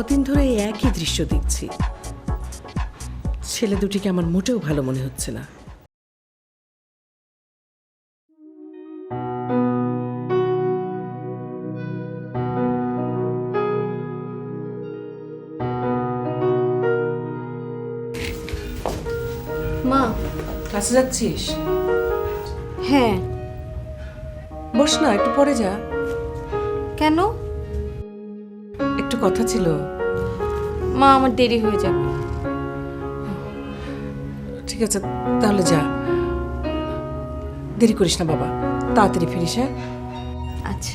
কদিন ধরে এই একই দৃশ্য দেখছি। ছেলে দুটিকে আমার মোটেও ভালো মনে হচ্ছে না। মা। ক্লাসে যাচ্ছিস? হ্যাঁ। বস না, একটু পরে যা। কেন? একটু কথা ছিল। মা, আমার দেরি হয়ে যাবে। ঠিক আছে, তাহলে যা। দেরি করিস না বাবা, তাড়াতাড়ি ফিরিস। হ্যাঁ, আচ্ছা।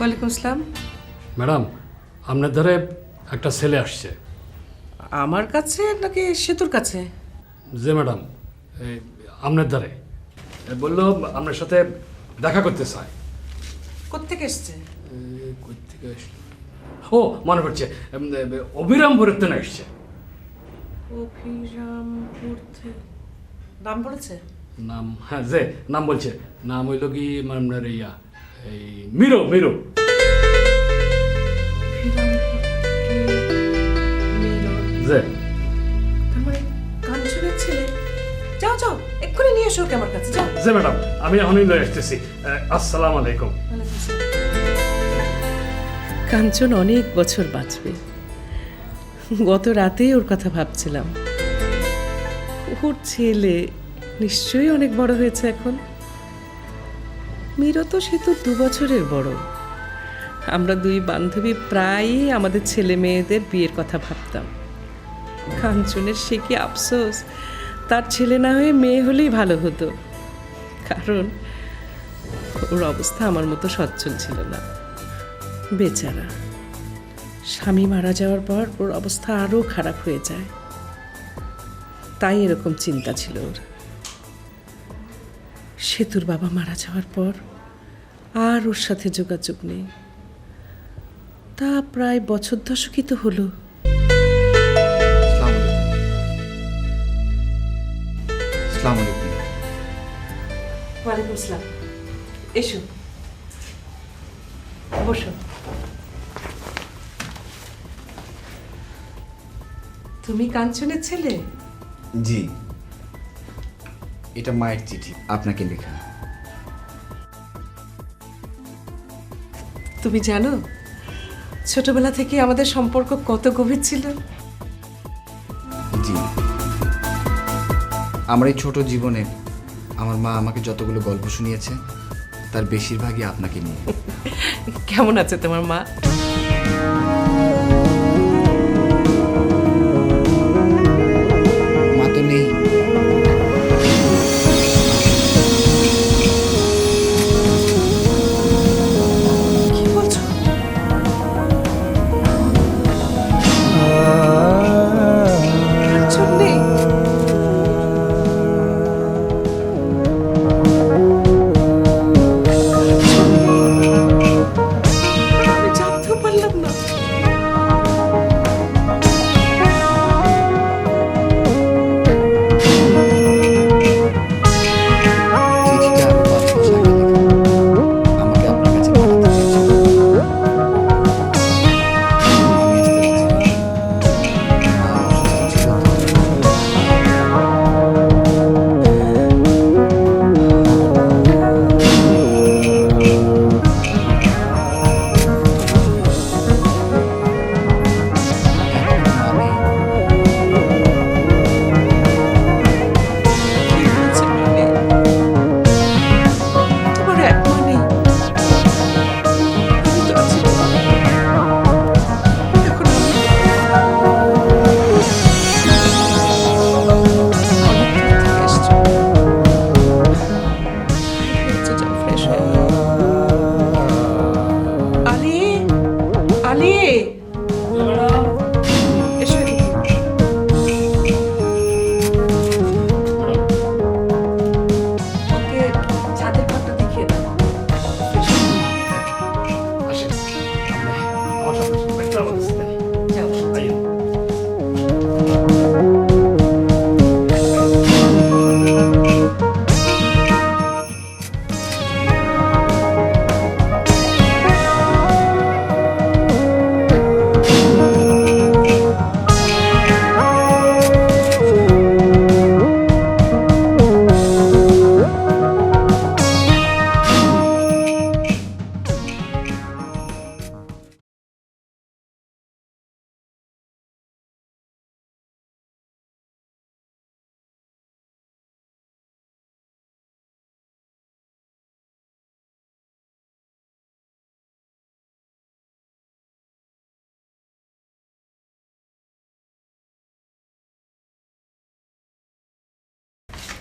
ওয়ালাইকুম আসসালাম। ম্যাডাম, আপনার ধারে একটা ছেলে আসছে। আমার কাছে নাকি সেতুর কাছে? যে ম্যাডাম, এই আপনার ধারে বললো আপনার সাথে দেখা করতে চায়। কোত্থেকে এসছে? কোথেকে আসলো? ও, মনে পড়ছে, অভিরামপুরের তো না এসছে। অভিরামপুর থেকে? নাম বলেছে? নাম, হ্যাঁ, যে নাম বলছে। নাম হইল কি আপনার ইয়া, এই মিরো। মিরো। যে তার মানে কাঞ্চনের ছেলে। যাও যাও, এক্ষুনি নিয়ে এসো ওকে আমার কাছে, যাও। যে ম্যাডাম, আমি এখনই লয়ে আসতেছি। আসসালামু আলাইকুম। কাঞ্চন অনেক বছর বাঁচবে। গত রাতেই ওর কথা ভাবছিলাম। ওর ছেলে নিশ্চয়ই অনেক বড় হয়েছে এখন। মীরা তো সে তো 2 বছরের বড়। আমরা দুই বান্ধবী প্রায়ই আমাদের ছেলে মেয়েদের বিয়ের কথা ভাবতাম। কাঞ্চনের সে কি আফসোস, তার ছেলে না হয়ে মেয়ে হলেই ভালো হতো। কারণ ওর অবস্থা আমার মতো সচ্ছল ছিল না। বেচারা, স্বামী মারা যাওয়ার পর ওর অবস্থা আরও খারাপ হয়ে যায়। তাই এরকম চিন্তা ছিল ওর। সেতুর বাবা মারা যাওয়ার পর আর ওর সাথে যোগাযোগ নেই। তা প্রায় বছর 10 তো হলো। ওয়ালাইকুম আসসালাম। এসো, বসো। তুমি কাঞ্চনের ছেলে? জি, এটা মায়ের চিঠি, আপনাকে লেখা। তুমি জানো ছোটবেলা থেকে আমাদের সম্পর্ক কত গভীর ছিল? জি, আমার এই ছোট জীবনে আমার মা আমাকে যতগুলো গল্প শুনিয়েছে তার বেশিরভাগই আপনাকে নিয়ে। কেমন আছে তোমার মা? মা তো নেই। কি বলছো?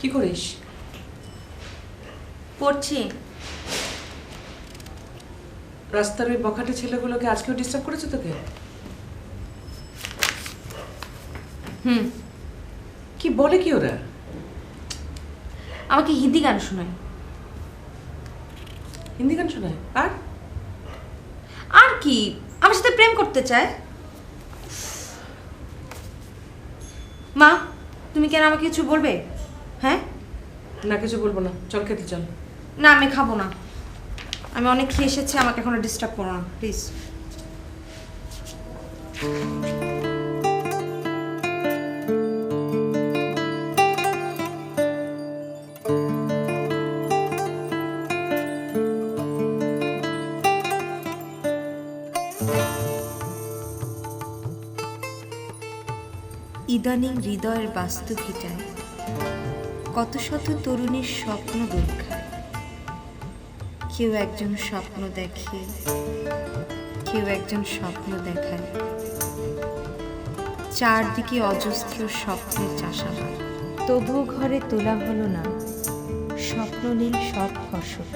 কি করিস? পড়ছি। রাস্তার ওই বখাটে ছেলেগুলোকে আজকেও ডিস্টার্ব করেছে তোকে? হুম। কি বলে কি ওরা? আমাকে হিন্দি গান শোনায়। হিন্দি গান শোনায়? আর আর কি, আমার সাথে প্রেম করতে চায়। মা, তুমি কেন আমাকে কিছু বলবে? হ্যাঁ? না, কিছু বলবো না, চল খেতে চল। না, আমি খাবো না। আমি অনেক খেয়ে এসেছি, আমাকে এখন ডিস্টার্ব করো না প্লিজ। ইদানিং হৃদয়ের বাস্তু ভিটায় কত শত তরুণীর স্বপ্ন দোল খায়। কেউ একজন স্বপ্ন দেখে, কেউ একজন স্বপ্ন দেখায়। চারদিকে অজস্র স্বপ্নের চাষাবাদ, তবুও ঘরে তোলা হলো না স্বপ্ন নীল সব ফসল।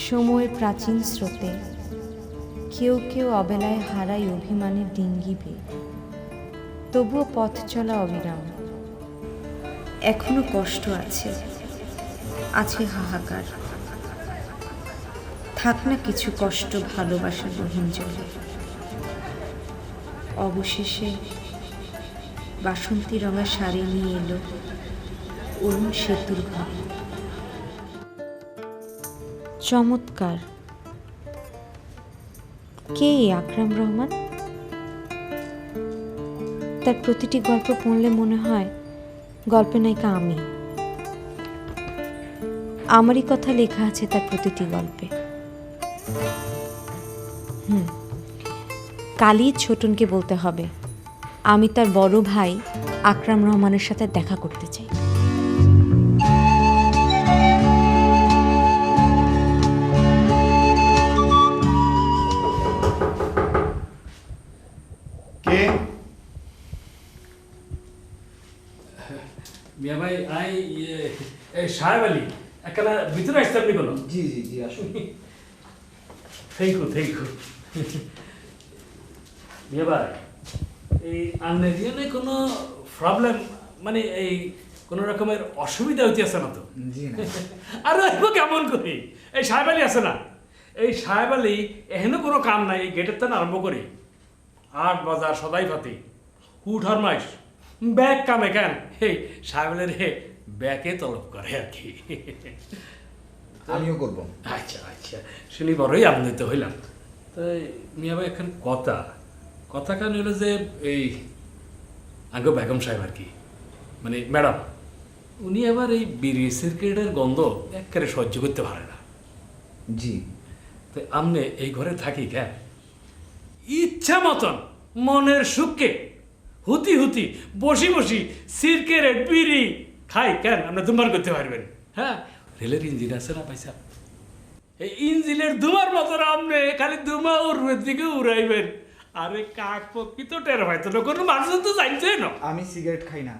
সময়ের প্রাচীন স্রোতে কেউ কেউ অবেলায় হারায় অভিমানের ডিঙ্গি বেয়ে, তবুও পথ চলা অবিরাম। এখনো কষ্ট আছে, আছে হাহাকার। থাক না কিছু কষ্ট ভালোবাসার রহিম জলে। অবশেষে বাসন্তী রঙা শাড়ি নিয়ে এলো অরুণ সেতুর ঘরে। চমৎকার। কে এই আকরাম রহমান? তার প্রতিটি গল্প পড়লে মনে হয় গল্পের নায়িকা আমি। আমারই কথা লেখা আছে তার প্রতিটি গল্পে। কালই ছোটনকে বলতে হবে আমি তার বড় ভাই আকরাম রহমানের সাথে দেখা করতে চাই। কে? মিয়া ভাই সাহেব আলী একলা ভিতরে আসতে আপনি কোনো? জি জি জি, আসুন। Thank you. মিয়া ভাই, এই আন্নেরিয়ানে কোনো প্রবলেম, মানে এই কোনো রকমের অসুবিধা হইতেছে না তো? জি না। আর আসবো কেমন করি? এই সাহেব আলী আছে না, এই সাহেব আলী এহেনও কোনো কাম নাই, এই গেটের তান আরম্ভ করি 8 বাজার সদাই পাতি হুট হরমাইশ ব্যাগ কামে কেন এই সাহেব আলীর ব্যাকে তলব করে আর কি। আমিও করব। আচ্ছা, শুনি বড়ই আনন্দিত হইলাম। তাই মিয়া ভাই এখন কথা কান হলো যে এই আগে বেগম সাহেব আর কি, মানে ম্যাডাম, উনি আবার এই বিড়ি সিগারেটের গন্ধ একেবারে সহ্য করতে পারে না। জি। তাই আমনে এই ঘরে থাকি কেন, ইচ্ছা মতন মনের সুখকে হুতি বসি সিগারেট বিড়ি খাই কেন, আপনি ধূমপান করতে পারবেন। হ্যাঁ, রেলের ইঞ্জিন আছে না পয়সা, এই ইঞ্জিনের ধোঁয়ার মতন আপনি খালি ধুমা উড়বের দিকে উড়াইবেন। আরে কাক পক্ষী তো টের হয়তো না, কোনো মানুষ তো জানছে না। আমি সিগারেট খাই না।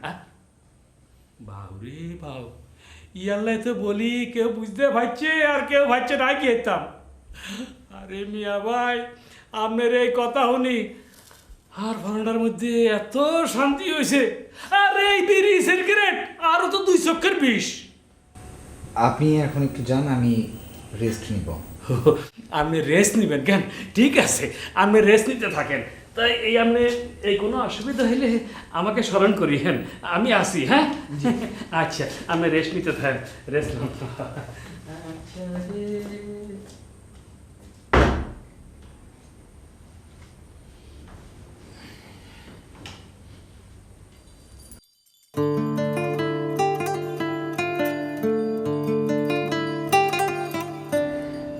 বাউরে বাউ, ইয়াল্লাই তো বলি কেউ বুঝতে পারছে আর কেউ ভাবছে না কি হইতাম। আরে মিয়া ভাই, আপনার এই কথা শুনি আর ভাড়াটার মধ্যে এত শান্তি হয়েছে। আর এই বিড়ি সিগারেট আরো তো 2 চক্ষের বিষ। আপনি এখন একটু যান, আমি রেস্ট নিব। আপনি রেস্ট নেবেন কেন? ঠিক আছে, আপনি রেস্ট নিতে থাকেন। তাই এই আপনি এই কোনো অসুবিধা হলে আমাকে স্মরণ করিয়েন, আমি আসি। হ্যাঁ, আচ্ছা, আপনি রেস্ট নিতে থাকেন, রেস্ট নিন।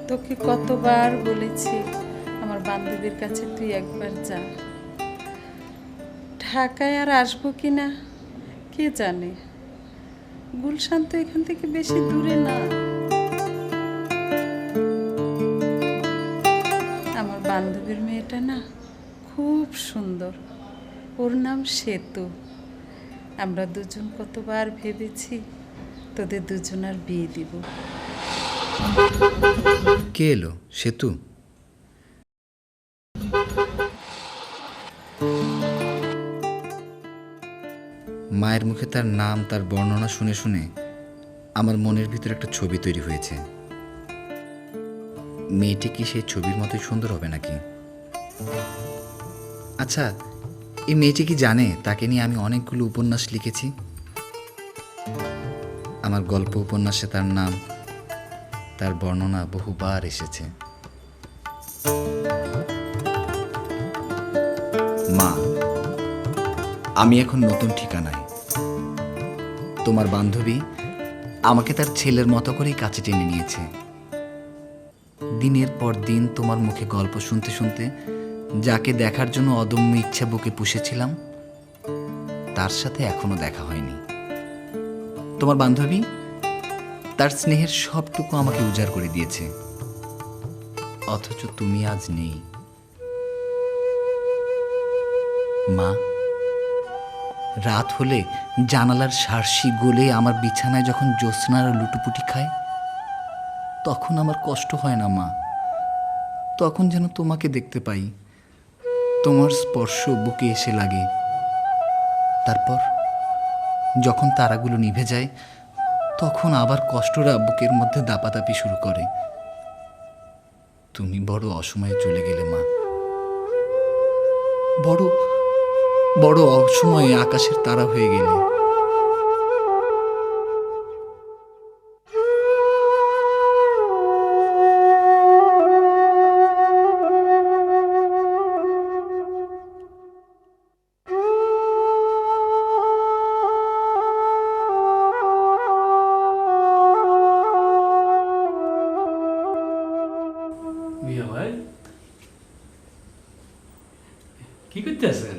তোকে কতবার বলেছি আমার বান্ধবীর কাছে তুই একবার যা। ঢাকায় আর আসবো কি না কে জানে, গুলশান তো এখান থেকে বেশি দূরে না। আমার বান্ধবীর মেয়েটা না খুব সুন্দর, ওর নাম সেতু। আমরা দুজন কতবার ভেবেছি তোদের দুজনার বিয়ে দিব। কে এলো? সেতু? মায়ের মুখে তার নাম, তার বর্ণনা শুনে শুনে আমার মনের ভিতরে একটা ছবি তৈরি হয়েছে। মেয়েটি কি সেই ছবির মতোই সুন্দর হবে নাকি? আচ্ছা, এই মেয়েটি কি জানে তাকে নিয়ে আমি অনেকগুলো উপন্যাস লিখেছি? আমার গল্প উপন্যাসে তার নাম, তার বর্ণনা বহুবার এসেছে। মা, আমি এখন নতুন ঠিকানায়। তোমার বান্ধবী আমাকে তার ছেলের মতো করেই কাছে টেনে নিয়েছে। দিনের পর দিন তোমার মুখে গল্প শুনতে শুনতে যাকে দেখার জন্য অদম্য ইচ্ছা বুকে পুষেছিলাম, তার সাথে এখনো দেখা হয়নি। তোমার বান্ধবী তার স্নেহের সবটুকু আমাকে উজাড় করে দিয়েছে, অথচ তুমি আজ নেই। মা, রাত হলে জানালার শার্সি গলে আমার বিছানায় যখন জ্যোৎস্নারা লুটুপুটি খায়, তখন আমার কষ্ট হয় না মা। তখন যেন তোমাকে দেখতে পাই, তোমার স্পর্শ বুকে এসে লাগে। তারপর যখন তারাগুলো নিভে যায়, তখন আবার কষ্টরা বুকের মধ্যে দাপাদাপি শুরু করে। তুমি বড় অসময়ে চলে গেলে মা, বড় বড় অসময়ে আকাশের তারা হয়ে গেলে। মিয়া ভাই, কি করতে আছেন?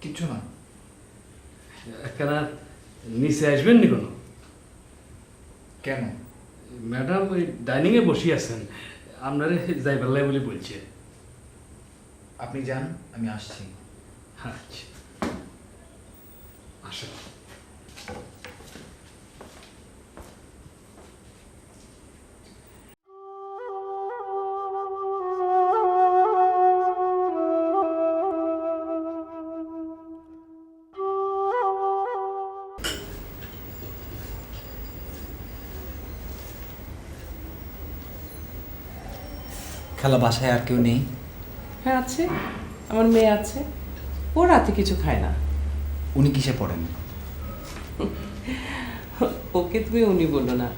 কিছু না। কেন নিচে আসবেন নি কোনো? কেন? ম্যাডাম ওই ডাইনিংয়ে বসে আছেন, আপনারে যাইবার লাই বলে বলছে। আপনি যান, আমি আসছি। আচ্ছা, আসেন। খালা, বাসায় আর কেউ নেই? হ্যাঁ আছে, আমার মেয়ে আছে, ও রাতে কিছু খায় না। উনি কিসে পড়েন? ওকে তুমি উনি বলো না,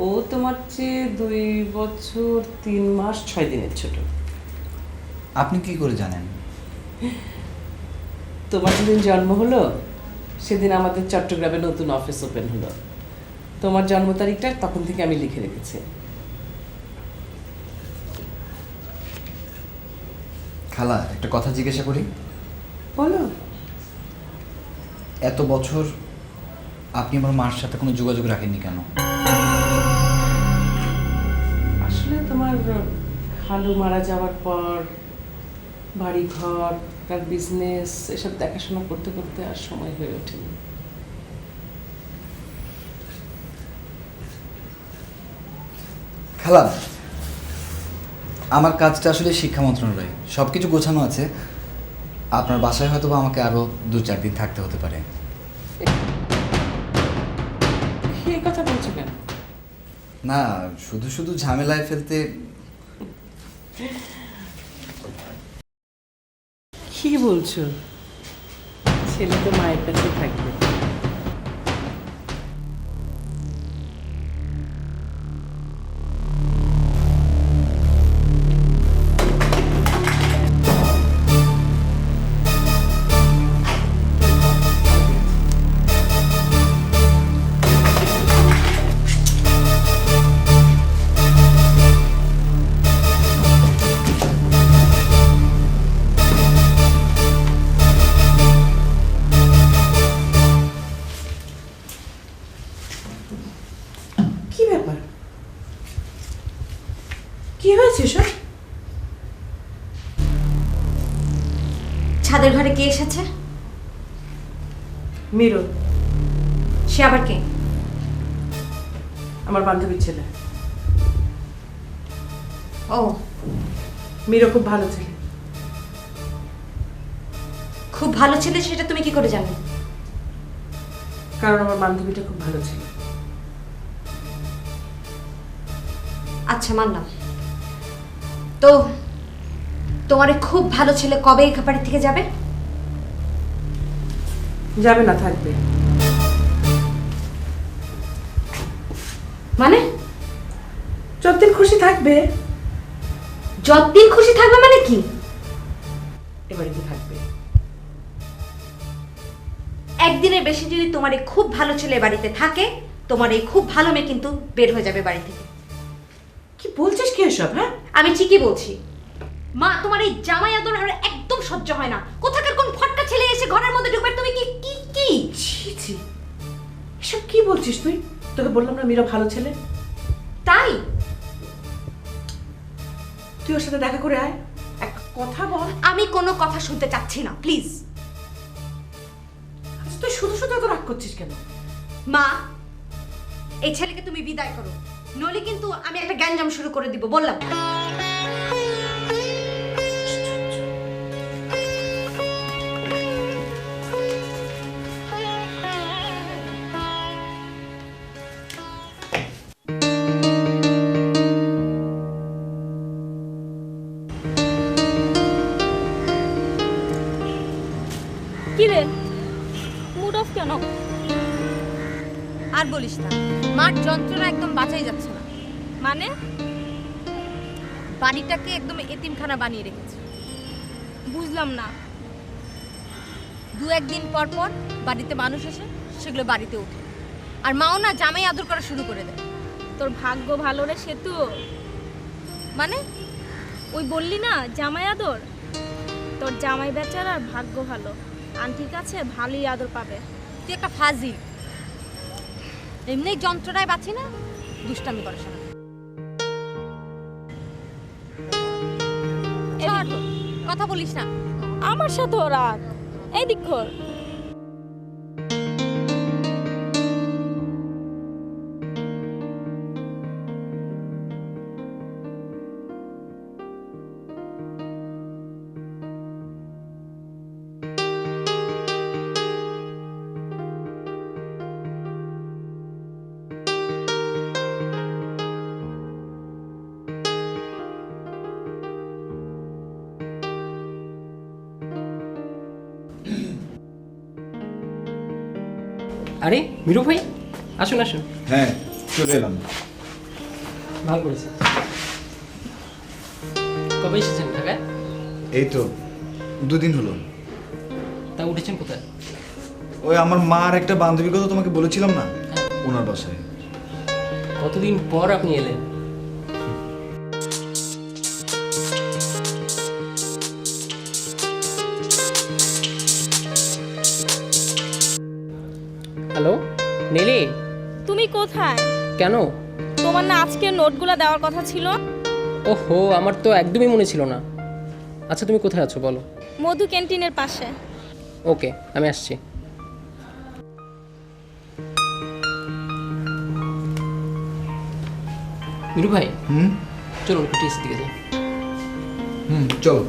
ও তোমার চেয়ে 2 বছর 3 মাস 6 দিনের ছোট। আপনি কি করে জানেন? তোমার যেদিন জন্ম হলো সেদিন আমাদের চট্টগ্রামে নতুন অফিস ওপেন হলো। তোমার জন্ম তারিখটা তখন থেকে আমি লিখে রেখেছি। খালা, একটা কথা জিজ্ঞাসা করি? বলো। এত বছর আপনি আমার মার সাথে কোনো যোগাযোগ রাখেননি কেন? আসলে তোমার খালু মারা যাওয়ার পর বাড়ি ঘর, তার বিজনেস এসব দেখাশোনা করতে করতে আর সময় হয়ে ওঠেনি। খালা, আমার কাজটা আসলে শিক্ষা মন্ত্রণালয়, সব কিছু গোছানো আছে। আপনার বাসায় হয়তো বা আমাকে আরও 2-4 দিন থাকতে হতে পারে। এই কথা বলছো কেন? না, শুধু শুধু ঝামেলায় ফেলতে। কি বলছো? ছেলে তো মায়ের কাছে থাকবে। কি ব্যাপার? কি হয়েছে সব? ছাদের ঘরে কে এসেছে? মিরু, সে আবার কে? আমার বান্ধবীর ছেলে। ও, মিরু খুব ভালো ছেলে। খুব ভালো ছেলে সেটা তুমি কি করে জানো? কারণ আমার বান্ধবীটা খুব ভালো ছিল। আচ্ছা, মানলাম। তো তোমার এই খুব ভালো ছেলে কবে এই বাড়ি থেকে যাবে? যাবে না, থাকবে। মানে যতদিন খুশি থাকবে। যতদিন খুশি থাকবে মানে কি? এবারে কি থাকবে? একদিনের বেশি যদি তোমার এই খুব ভালো ছেলে বাড়িতে থাকে, তোমার এই খুব ভালো মেয়ে কিন্তু বের হয়ে যাবে বাড়ি থেকে। কি বলছিস কি এসব? হ্যাঁ, আমি ঠিকই বলছি। মা, তোমার এই জামাই আদর আমার একদম সহ্য হয় না। কোথাকার কোন ফটকা ছেলে এসে ঘরের মধ্যে ঢুকবে, তুমি কি কি কি ছি ছি, এসব কি বলছিস তুই? তোকে বললাম না মীরা ভালো ছেলে। তাই? তুই ওর সাথে দেখা করে আয়, একটা কথা বল। আমি কোনো কথা শুনতে চাচ্ছি না, প্লিজ। আচ্ছা, তুই শুধু শুধু এত রাগ করছিস কেন? মা, এই ছেলেকে তুমি বিদায় করো, নইলে কিন্তু আমি একটা গ্যাঞ্জাম শুরু করে দিব, বললাম। কি রে, মুড অফ কেন? আর বলিস না, মার যন্ত্রণা একদম বাঁচাই যাচ্ছে না। মানে বাড়িটাকে একদম এতিমখানা বানিয়ে রেখেছে। বুঝলাম না। দু একদিন পর পর বাড়িতে মানুষ আসে, সেগুলো বাড়িতে ওঠে, আর মাও না জামাই আদর করা শুরু করে দেয়। তোর ভাগ্য ভালো রে সেতু। মানে ওই বললি না জামাই আদর, তোর জামাই বেচারার ভাগ্য ভালো, আন্টির কাছে ভালোই আদর পাবে। তুই একটা ফাজিল। এমনি যন্ত্রণায় বাঁচি না, দুষ্টামি করে শোনা। কথা বলিস না আমার সাথে রাগ। এই দিক ঘর। আরে মিরু ভাই, আসুন আসুন। হ্যাঁ, চলে এলাম। ভালো করেছেন। কবে এসেছেন ঢাকায়? এই তো 2 দিন হলো। তা উঠেছেন কোথায়? ওই আমার মার একটা বান্ধবীর কথা তোমাকে বলেছিলাম না, হ্যাঁ। ওনার বাসায়। কতদিন পর আপনি এলেন? হ্যালো নীলি, তুমি কোথায়? কেন? তোমার না আজকে নোটগুলো দেওয়ার কথা ছিল? ওহো, আমার তো একদমই মনে ছিল না। আচ্ছা তুমি কোথায় আছো বলো। মধু ক্যান্টিনের পাশে। ওকে, আমি আসছি। মিরু ভাই, চলুন একটু টেস্ট দিকে যাই। চলো।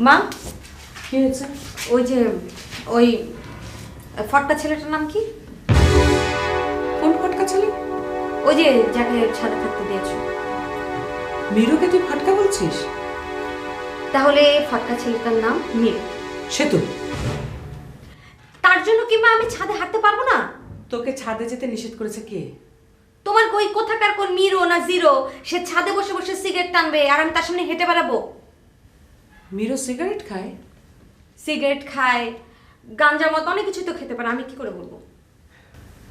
মা, কি হয়েছে? ওই যে ওই ফটকা ছেলেটার নাম কি? কোন ফটকা ছেলে? ওই যে যাকে ছাদে থাকতে দিয়েছো। মিরুকে তুই ফটকা বলছিস? তাহলে ফটকা ছেলেটার নাম মীর। সে তো তার জন্য কি মা আমি ছাদে হাঁটতে পারবো না? তোকে ছাদে যেতে নিষেধ করেছে কে? তোমার কই কোথাকার কোন মিরো না জিরো সে ছাদে বসে বসে সিগারেট টানবে আর আমি তার সামনে হেঁটে বেড়াবো? মিরু সিগারেট খায়? সিগারেট খায়, গাঞ্জার মতো অনেক কিছু তো খেতে পারে, আমি কি করে বলবো?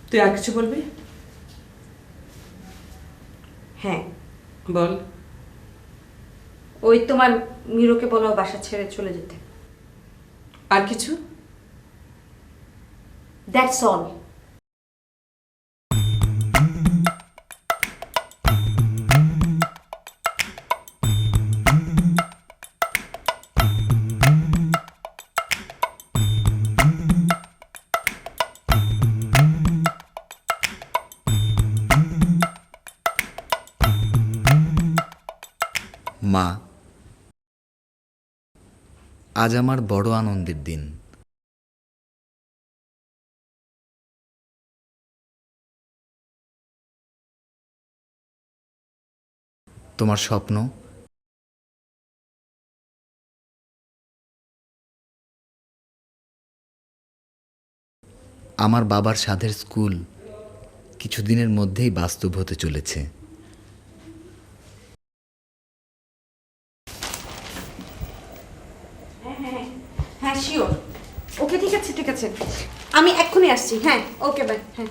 তুই আর কিছু বলবি? হ্যাঁ, বল। ওই তোমার মিরোকে বলো বাসা ছেড়ে চলে যেতে। আর কিছু? That's all. মা, আজ আমার বড় আনন্দের দিন। তোমার স্বপ্ন আমার বাবার সাধের স্কুল কিছুদিনের মধ্যেই বাস্তব হতে চলেছে। হ্যাঁ শিওর। ওকে ঠিক আছে ঠিক আছে, আমি এক্ষুনি আসছি। হ্যাঁ ওকে বাই। হ্যাঁ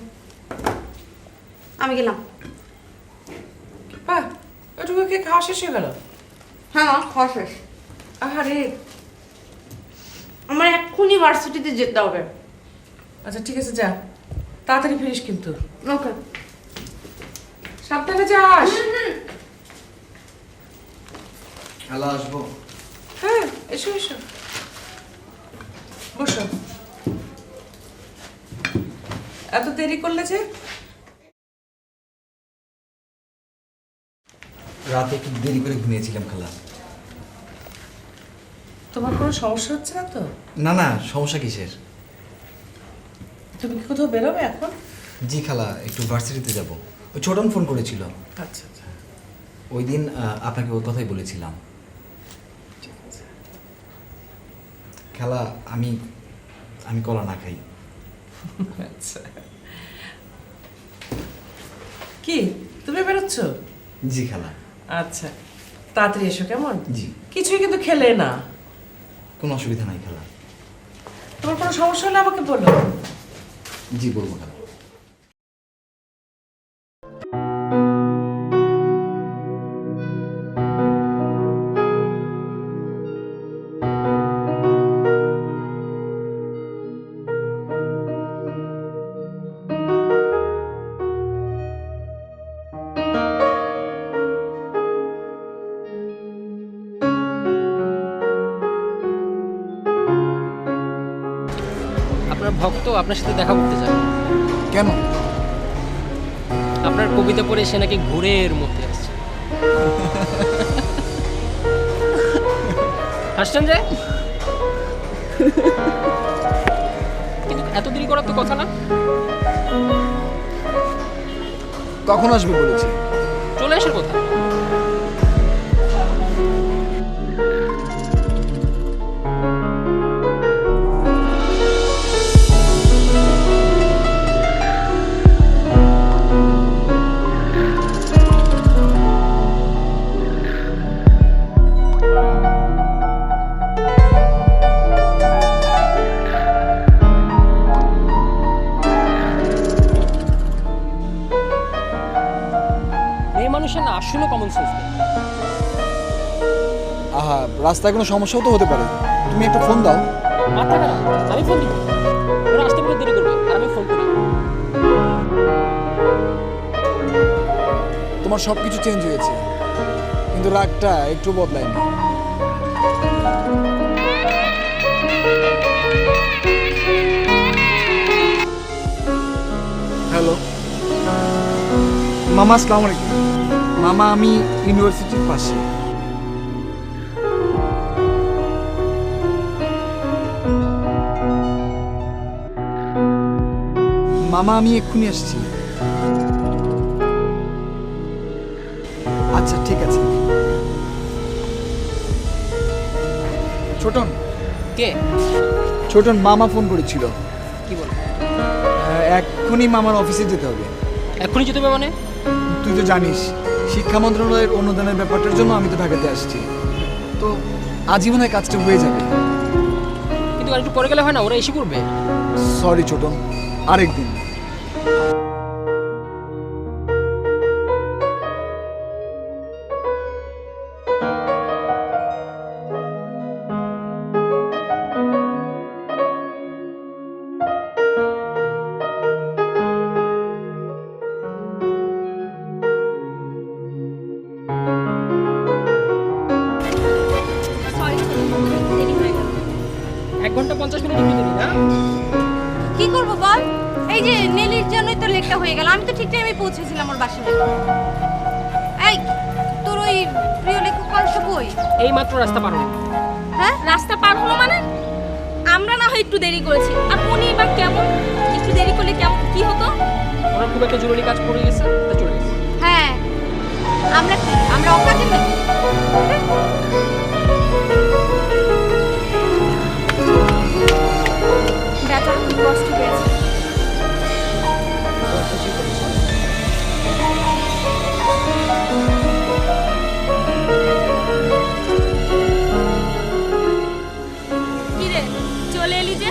আমি গেলাম। হ্যাঁ, এটুকু কি খাওয়া শেষ হয়ে গেল? হ্যাঁ মা, খাওয়া শেষ। আরে আমার এক্ষুনি ভার্সিটিতে যেতে হবে। আচ্ছা ঠিক আছে, যা, তাড়াতাড়ি ফিরিস কিন্তু। ওকে। সাবধানে যাস। খেলা আসবো। হ্যাঁ, এসো এসো, বসো। এত দেরি করলে যে? রাতে একটু দেরি করে ঘুমিয়েছিলাম খালা। তোমার কোনো সমস্যা হচ্ছে না তো? না না, সমস্যা কিসের? তুমি কি কোথাও বেরোবে এখন? জি খালা, একটু ভার্সিটিতে যাব। ওই ছোটন ফোন করেছিল। আচ্ছা আচ্ছা, ওই দিন আপনাকে ওর কথাই বলেছিলাম। খালা, আমি আমি কলা না খাই। আচ্ছা। কি তুমি বেরোচ্ছ? জি খালা। আচ্ছা, তাড়াতাড়ি এসো কেমন? জি। কিছুই কিন্তু খেলে না। কোনো অসুবিধা নাই খালা। তোমার কোনো সমস্যা হলে আমাকে বলো। জি বলবো খালা। আপনার ভক্ত আপনার সাথে দেখা করতে চায়। কেন? আপনার কবিতা পড়ে সে নাকি ঘুরে এর মধ্যে আসছে। হাসছেন যে? কিন্তু এত দেরি করার তো কথা না। কখন আসবে বলেছে? চলে আসার কথা। মেয়ে মানুষের না আসলে কমন সেন্স নেই। আহা, রাস্তায় কোনো সমস্যাও তো হতে পারে। তুমি একটা ফোন দাও। মাথা খারাপ, আমি ফোন দিব। ওরা আসতে পারে দেরি করবে আর আমি ফোন করি। তোমার সব কিছু চেঞ্জ হয়েছে, কিন্তু রাগটা একটু বদলায়নি। হ্যালো মামা, আসসালামু আলাইকুম। মামা, আমি ইউনিভার্সিটির পাশে। মামা আমি এক্ষুনি আসছি। আচ্ছা ঠিক আছে। ছোটন, কে? ছোটন, মামা ফোন করেছিল। কি বল? এক্ষুনি মামার অফিসে যেতে হবে। এখনই যেতে হবে মানে? তুই তো জানিস শিক্ষা মন্ত্রণালয়ের অনুদানের ব্যাপারটার জন্য আমি তো ঢাকাতে আসছি, তো আজীবনের কাজটা হয়ে যাবে। কিন্তু আর একটু পরে গেলে হয় না? ওরা এসে পড়বে। সরি ছোটন, আরেকদিন। সরি দেরি হয়ে গেল। 1 ঘন্টা 50 মিনিট একটু দেরি না? কি করব বল? এই যে নেলির জন্যই তো লেটটা হয়ে গেল। আমি তো ঠিক টাইমে পৌঁছেছিলাম ওর বাসায়। এই তোর ওই প্রিয় লেখক কণ্ঠ কই? এই মাত্র রাস্তা পার হলো। হ্যাঁ, রাস্তা পার হলো মানে? আমরা না হয় একটু দেরি করেছি, আর উনি এবার কেমন? একটু দেরি করলে কেমন কি হতো? ওরা খুব একটা জরুরি কাজ পড়ে গেছে, তাই চলে গেছে। হ্যাঁ, আমরা অকাজে নাকি? বেচারা খুব কষ্ট পেয়েছে। কি রে, চলে এলি যে?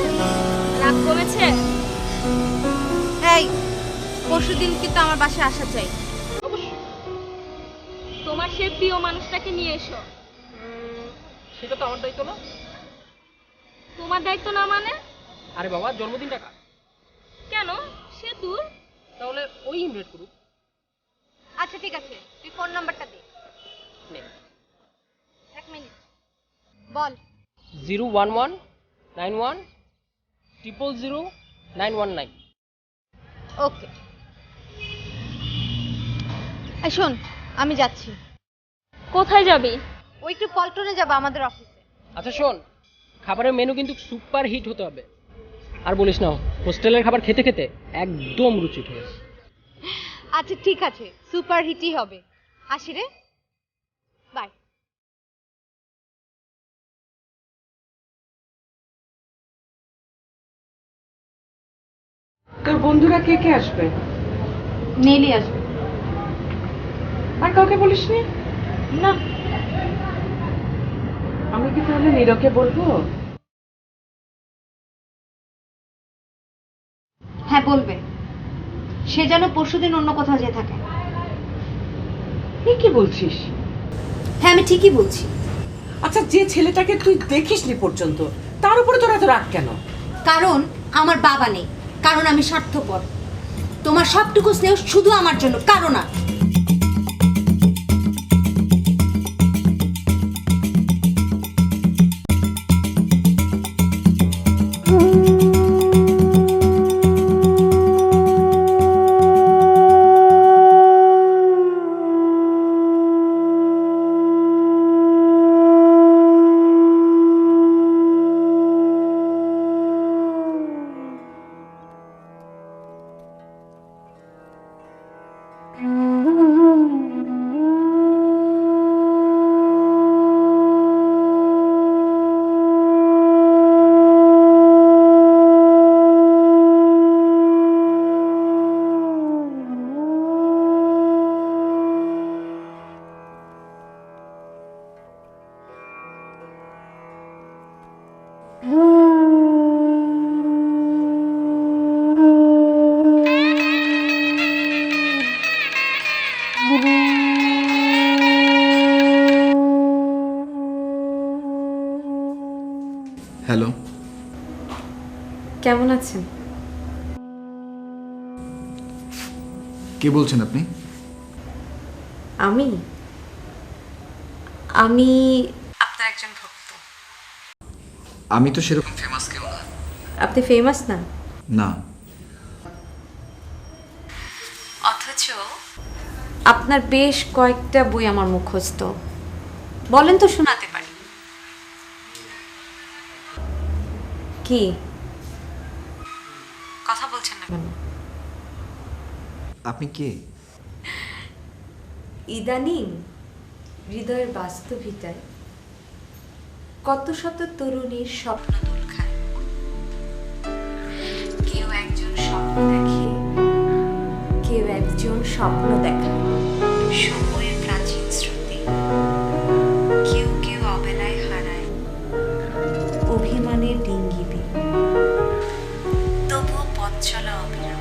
রাগ কমেছে? এই পরশুদিন কিন্তু আমার বাসায় আসা চাই। তোমার সেই প্রিয় মানুষটাকে নিয়ে এসো। সেটা তো আমার দায়িত্ব না। তোমার দায়িত্ব না মানে? আরে বাবা, জন্মদিন টাকা। কেন? সে দূর। তাহলে ওই ইনভাইট করুক। আচ্ছা ঠিক আছে, তুই ফোন নাম্বারটা দে। নে। 1 মিনিট বল। 01191000919। ওকে। এই শোন, আমি যাচ্ছি। কোথায় যাবি? ওই একটু পল্টনে যাব আমাদের অফিসে। আচ্ছা শোন, খাবারের মেনু কিন্তু সুপার হিট হতে হবে। আর বলিস না, হোস্টেলের খাবার খেতে খেতে একদম রুচি উঠে গেছে। আচ্ছা ঠিক আছে, সুপার হিটই হবে। আসি রে, বাই। তোর বন্ধুরা কে কে আসবে? নেলি আসবে। আর কাউকে বলিসনি? না, আমি কি তাহলে নীরকে বলবো? হ্যাঁ বলবে। সে যেন পরশুদিন অন্য কোথাও যেয়ে থাকে। তুই কি বলছিস? হ্যাঁ আমি ঠিকই বলছি। আচ্ছা, যে ছেলেটাকে তুই দেখিসনি পর্যন্ত, তার উপরে তোর এত রাগ কেন? কারণ আমার বাবা নেই, কারণ আমি স্বার্থপর। তোমার সবটুকু স্নেহ শুধু আমার জন্য, কারণ না। হ্যালো, কেমন আছেন? কে বলছেন আপনি? আমি আমি আপনার একজন ভক্ত। আমি তো সেরকম ফেমাস কেউ না। আপনি ফেমাস না? না। অথচ আপনার বেশ কয়েকটা বই আমার মুখস্থ। বলেন তো, শোনাতে পারি। কি কথা বলছেন না কেন? আপনি কে? ইদানিং হৃদয়ের বাস্তবিতায় কত শত তরুণীর স্বপ্ন দোল খায়। কেউ একজন স্বপ্ন দেখে, কেউ একজন স্বপ্ন দেখায় সময়ের প্রাচীন স্মৃতি। কেউ কেউ অবেলায় হারায় অভিমানের ডিঙ্গি বিল, তবুও পথ চলা অবিরাম।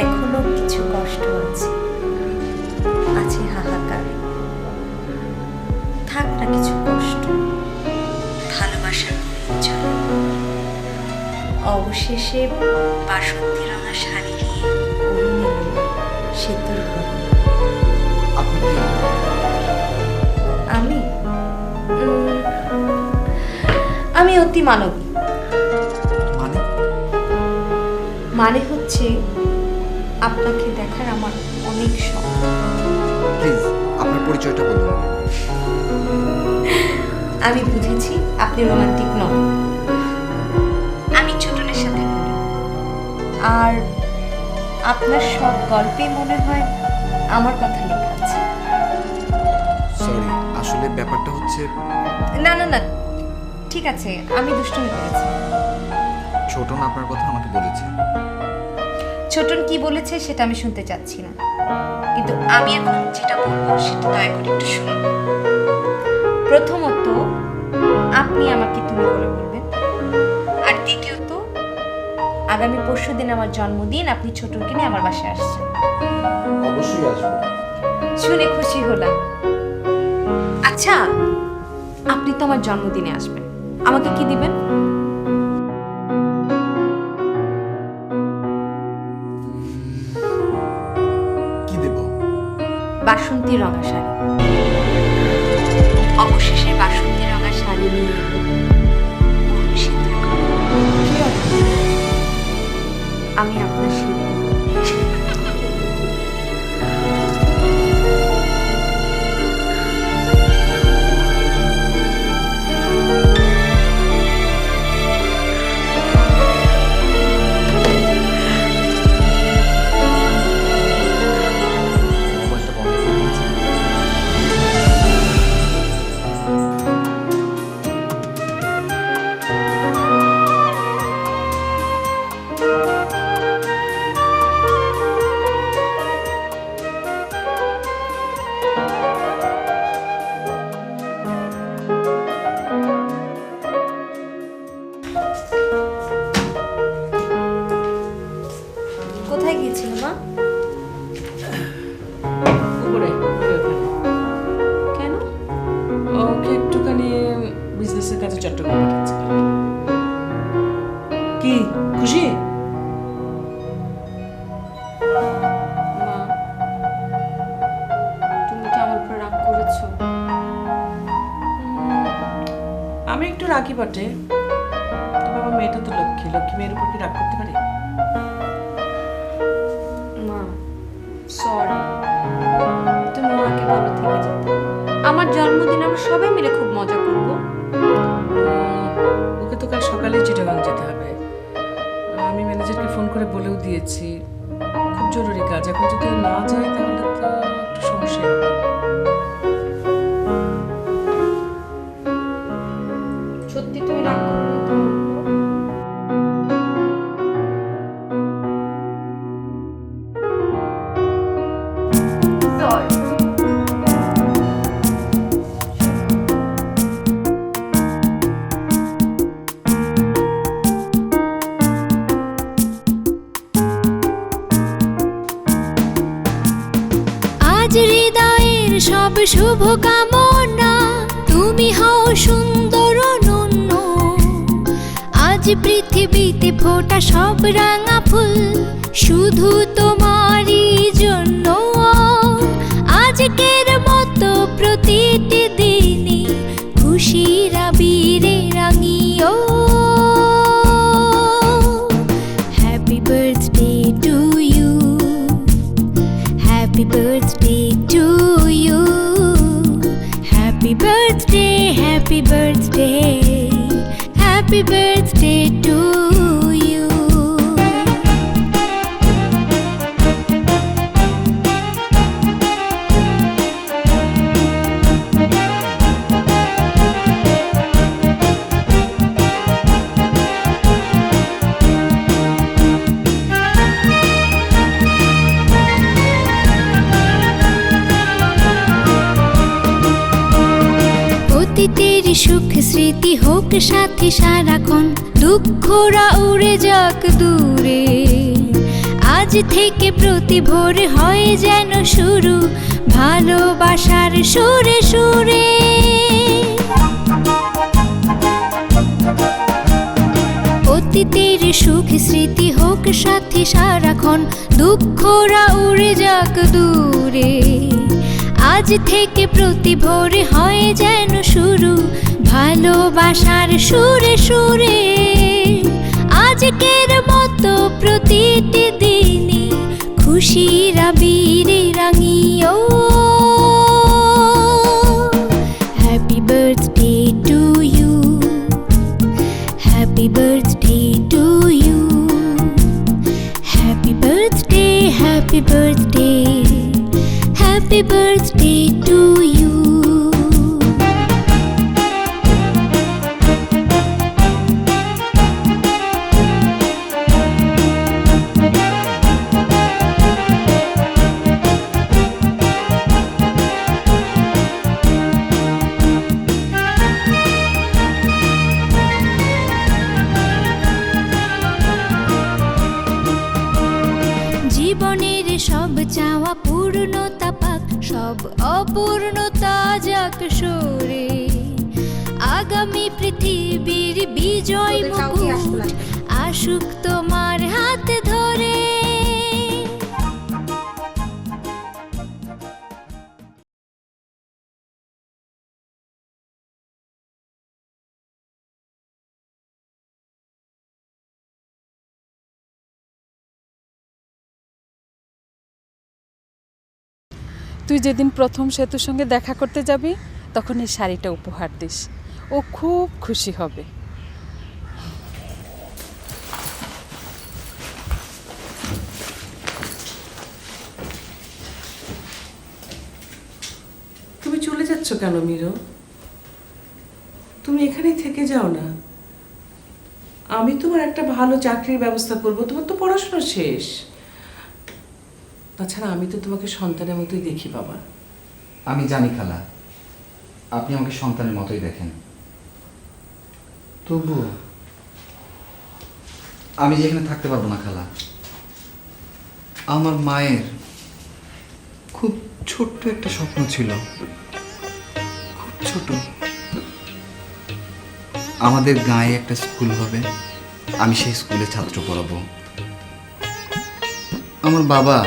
এখনো কিছু কষ্ট আছে, আছে হাহাকার। থাক না কিছু কষ্ট, ভালোবাসার চলে। অবশেষে বাসন্তী রঙা শাড়ি নিয়ে অরুণে সেতুর ঘর। আপনি কে? আমি আমি অতি মানবী। মানে? মানে হচ্ছে আপনাকে দেখার আমার অনেক শখ। প্লিজ আপনার পরিচয়টা বলুন। আমি বুঝেছি আপনি রোমান্টিক নন। আমি ছোটনের সাথে পড়ি, আর আপনার সব গল্পে মনে হয় আমার কথা লেখা আছে। সরি, আসলে ব্যাপারটা হচ্ছে না না না, ঠিক আছে, আমি দুষ্টুমি করেছি। ছোটন আপনার কথা আমাকে বলেছে। ছোটন কি বলেছে সেটা আমি শুনতে চাচ্ছি না, কিন্তু আমি এখন যেটা বলবো সেটা দয়া করে একটু শুনুন। প্রথমত, আপনি আমাকে তুমি করে বলবেন, আর দ্বিতীয়ত, আগামী পরশুদিন আমার জন্মদিন, আপনি ছোটনকে নিয়ে আমার বাসায় আসছেন। অবশ্যই আসবো। শুনে খুশি হলাম। আচ্ছা, আপনি তো আমার জন্মদিনে আসবেন, আমাকে কি দিবেন? কি দেব? বাসন্তী রঙা শাড়ি। অবশেষে বাসন্তী রঙা শাড়ি নিয়ে এলো অরুণ সেতুর ঘর। আমি আপনার শিল্পী। মোবাইলটা বন্ধ করে দিয়েছি। কোথায় গিয়েছিল মা? উপরে ওখানে। কেন? ওকে একটুখানি বিজনেসের কাছে চট্টগ্রাম পাঠাচ্ছিল। কি খুশি? মা, তুমি কি আমার উপর রাগ করেছো? আমি একটু রাখি বটে, তবে আমার মেয়েটা তো লক্ষ্মী, লক্ষ্মী মেয়ের উপর কি রাগ করতে পারি? মা, সরি, তুমি মাকে বলো থেকে যেতে। আমার জন্মদিন আমরা সবাই মিলে খুব মজা করব। ওকে তো কাল সকালে চিটাগাং যেতে হবে। আমি ম্যানেজারকে ফোন করে বলেও দিয়েছি, খুব জরুরি কাজ। এখন যদি ও না যায় তাহলে তো একটু সমস্যা হবে। সত্যি তুমি রাগ করবে না তো? আজ হৃদয়ের সব শুভ কামনা, তুমি হও সুন্দর অনন্য। আজ পৃথিবীতে ফোটা সব রাঙা ফুল শুধু তোমারই জন্য। আজকের মতো প্রতিটি দিনে খুশির আবিরে রাঙিও। Happy birthday to you, happy birthday to you, happy birthday, happy birthday, happy birthday to you. সুখ স্মৃতি হোক সাথে সারাক্ষণ, দুঃখরা উড়ে যাক দূরে। আজ থেকে প্রতি ভোর হয় যেন শুরু, ভালোবাসার সুরে সুরে। অতীতের সুখ স্মৃতি হোক সাথে সারাক্ষণ, দুঃখরা উড়ে যাক দূরে। আজ থেকে প্রতি ভোরে হয় যেন শুরু, ভালোবাসার সুরে সুরে। আজকের মতো প্রতিটি দিনই খুশির আবিরে রাঙিও। Happy birthday to you, happy birthday to you, happy birthday, happy birthday, happy birthday to you. জীবনের সব চাওয়া পূর্ণতা পাক, সব অপূর্ণতা যাক সরে। আগামী পৃথিবীর বিজয় মুকুট আসুক তোমার হাত ধরে। তুই যেদিন প্রথম সেতুর সঙ্গে দেখা করতে যাবি তখন এই শাড়িটা উপহার দিস, ও খুব খুশি হবে। তুমি চলে যাচ্ছ কেন মিরো? তুমি এখানেই থেকে যাও না। আমি তোমার একটা ভালো চাকরির ব্যবস্থা করব, তোমার তো পড়াশোনা শেষ। তাছাড়া আমি তো তোমাকে সন্তানের মতোই দেখি বাবা। আমি জানি খালা, আপনি আমাকে সন্তানের মতোই দেখেন। তবু আমি যেখানে থাকতে পারবো না খালা। আমার মায়ের খুব ছোট্ট একটা স্বপ্ন ছিল, খুব ছোট। আমাদের গাঁয়ে একটা স্কুল হবে, আমি সেই স্কুলে ছাত্র পড়াবো। আমার বাবা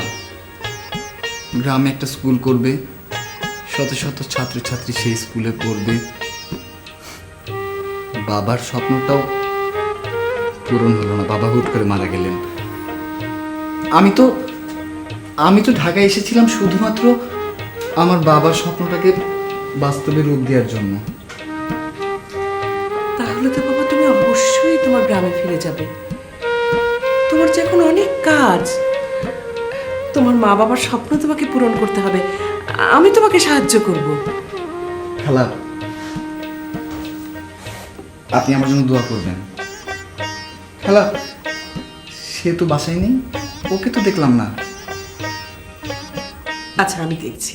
গ্রামে একটা স্কুল করবে, শত শত ছাত্রছাত্রী সেই স্কুলে পড়বে। বাবার স্বপ্নটাও পূরণ হলো না, বাবা হুট করে মারা গেলেন। আমি তো ঢাকায় এসেছিলাম শুধুমাত্র আমার বাবার স্বপ্নটাকে বাস্তবে রূপ দেওয়ার জন্য। তাহলে তো বাবা তুমি অবশ্যই তোমার গ্রামে ফিরে যাবে। তোমার যে এখন অনেক কাজ, তোমার মা বাবার স্বপ্ন তোমাকে পূরণ করতে হবে। আমি তোমাকে সাহায্য করব। খালা, আপনি আমার জন্য দোয়া করবেন। খালা, সে তো বাসায় নেই, ওকে তো দেখলাম না। আচ্ছা, আমি দেখছি।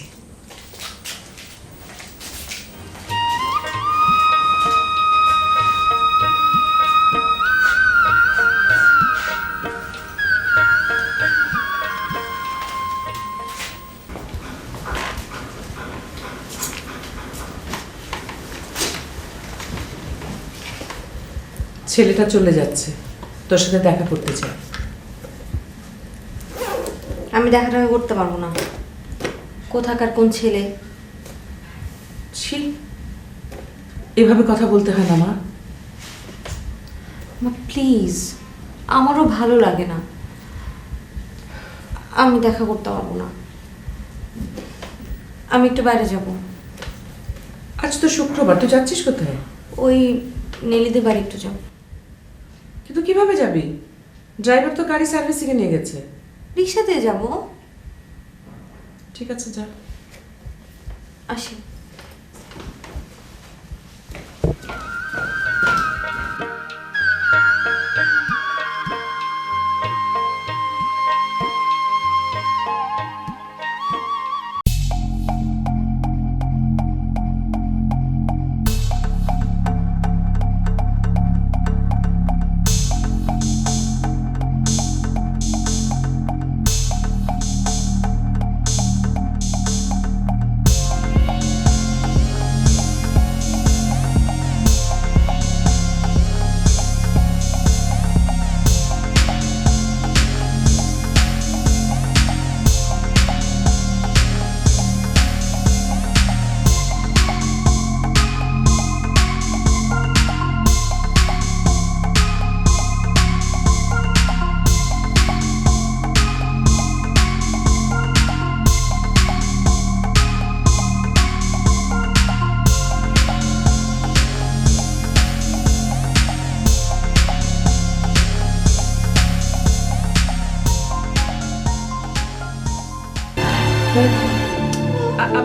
ছেলেটা চলে যাচ্ছে, তোর সাথে দেখা করতে চাই। আমি দেখা করতে পারবো না। কোথাকার কোন ছেলে? ছি, এভাবে কথা বলতে হয় না মা। মা প্লিজ, আমারও ভালো লাগে না। আমি দেখা করতে পারবো না। আমি একটু বাইরে যাব। আজ তো শুক্রবার, তুই যাচ্ছিস কোথায়? ওই নেলিদের বাড়ি একটু যাব। কিন্তু কিভাবে যাবি? ড্রাইভার তো গাড়ি সার্ভিসিংয়ে নিয়ে গেছে। রিক্সাতে যাব। ঠিক আছে, যা। আসি।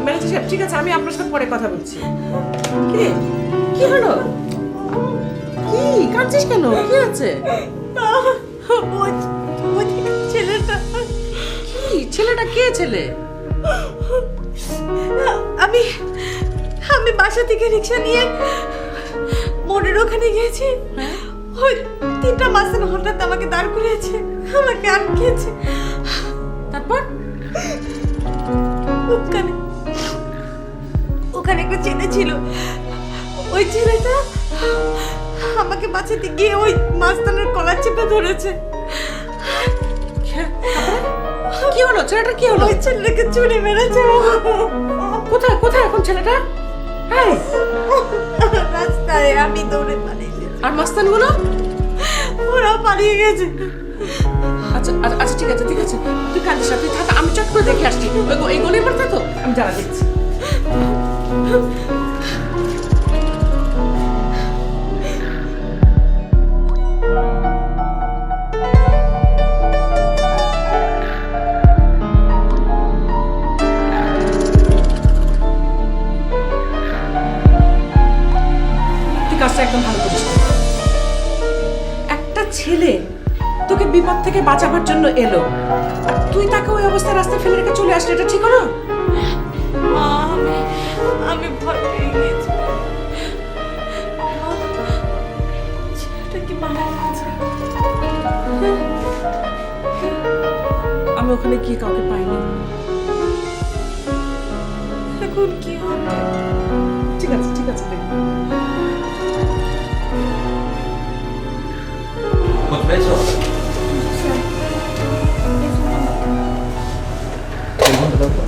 ম্যানেজার সাহেব ঠিক আছে, আমি আপনার সাথে পরে কথা বলছি। কি কি হলো? কি কাঁদছিস কেন? কি আছে? ছেলেটা কি ছেলেটা? কে ছেলে? আমি আমি বাসা থেকে রিক্সা নিয়ে মোড়ের ওখানে গিয়েছি। ওই তিনটা মাসের হঠাৎ আমাকে দাঁড় করিয়েছে, আমাকে আটকেছে। তারপর ওখানে ওখানে একটা ছেলে ছিল। ওই ছেলেটা আমাকে বাঁচাতে গিয়ে ওই মাস্তানের কলার চেপে ধরেছে। কি হলো? ছেলেটা কি হলো? ওই ছেলেটাকে চুরি মেরেছে। কোথায় কোথায় এখন ছেলেটা? হ্যাঁ, রাস্তায় আমি দৌড়ে পালিয়ে গেছি। আর মাস্তানগুলো? ওরা পালিয়ে গেছে। আচ্ছা আচ্ছা আচ্ছা, ঠিক আছে ঠিক আছে, তুই কাঁদিস না, তুই থাক, আমি চট করে দেখে আসছি। এই গলির মারতে তো আমি জানা দেখছি। তুই কাজটা একদম ভালো করিস না। একটা ছেলে তোকে বিপদ থেকে বাঁচাবার জন্য এলো, আর তুই তাকে ওই অবস্থায় রাস্তায় ফেলে রেখে চলে আসলে, এটা ঠিক হলো? আমি ভয় পেয়ে গেছি। ছেলেটা কি মারা গেছে? আমি ওখানে গিয়ে কাউকে পাইনি। এখন কি হবে? ঠিক আছে ঠিক আছে, দেখবো। খোঁজ পেয়েছো? টেলিফোনটা দাও তো।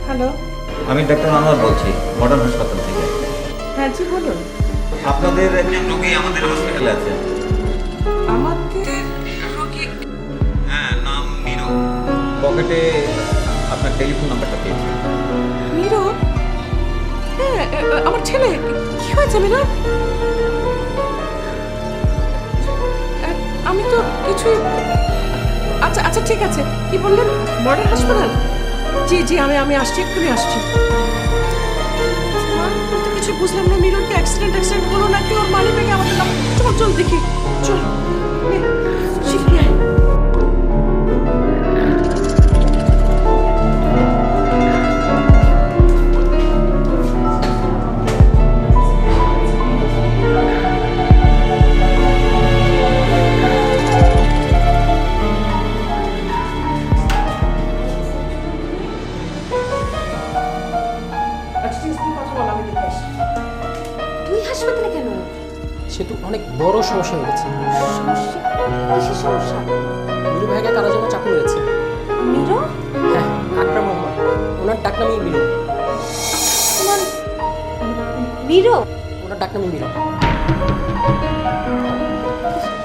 হ্যালো, আমি ডাক্তার আনোয়ার বলছি, মডার্ন হাসপাতাল থেকে। হ্যাঁ জি বলুন। আপনাদের একজন রোগী আমাদের হসপিটালে আছে। আমাদের রোগী? হ্যাঁ, নাম মিরু। পকেটে আপনার টেলিফোন নাম্বারটা পেয়েছি। মিরো? হ্যাঁ, আমার ছেলে। কি হয়েছে মিরো? আমি তো কিছুই। আচ্ছা আচ্ছা ঠিক আছে, কি বললেন? মডার্ন হাসপাতাল? জি জি, আমি আসছি, এক্ষুনি আসছি। আমি তো কিছু বুঝলাম না, মিরোর কি অ্যাক্সিডেন্ট হলো নাকি ওর মানি ব্যাগে আমাদের নাম? চল চল দেখি, চল শিখিয়ে। আচ্ছা ঠিক আছে, তুই কথা বল, আমি দেখে আসি। তুই হাসপাতালে কেন? সে তো অনেক বড় সমস্যা হয়ে গেছে। সমস্যা? কিসের সমস্যা? মিরু ভাইকে কারা যেন চাকু মেরেছে। মিরো? হ্যাঁ, আকরাম মোহাম্মদ, ওনার ডাকনামই মিরু। তোমার মিরো? ওনার ডাকনামই মিরু।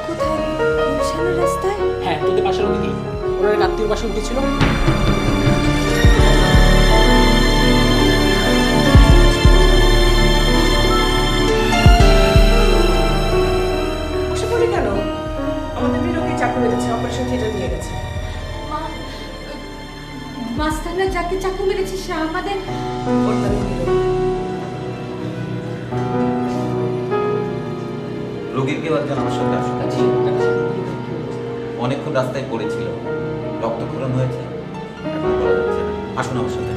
কোথায়? গুলশানের রাস্তায়? হ্যাঁ, তোদের পাশের ওদিকে ওনার এক আত্মীয় পাশে উঠেছিল। বসে পড়ি কেন? আমাদের মিরোকে চাকু মেরেছে, অপারেশন থিয়েটার নিয়ে গেছে। মাস্তানরা যাকে চাকু মেরেছে সে আমাদের। ওর নাম মিরো। রোগীর কেউ একজন আমার সাথে আসছে। অনেকক্ষণ রাস্তায় পড়েছিল, রক্তক্ষরণ হয়েছে, এখন বলা যাচ্ছে না। আসুন আমার সাথে।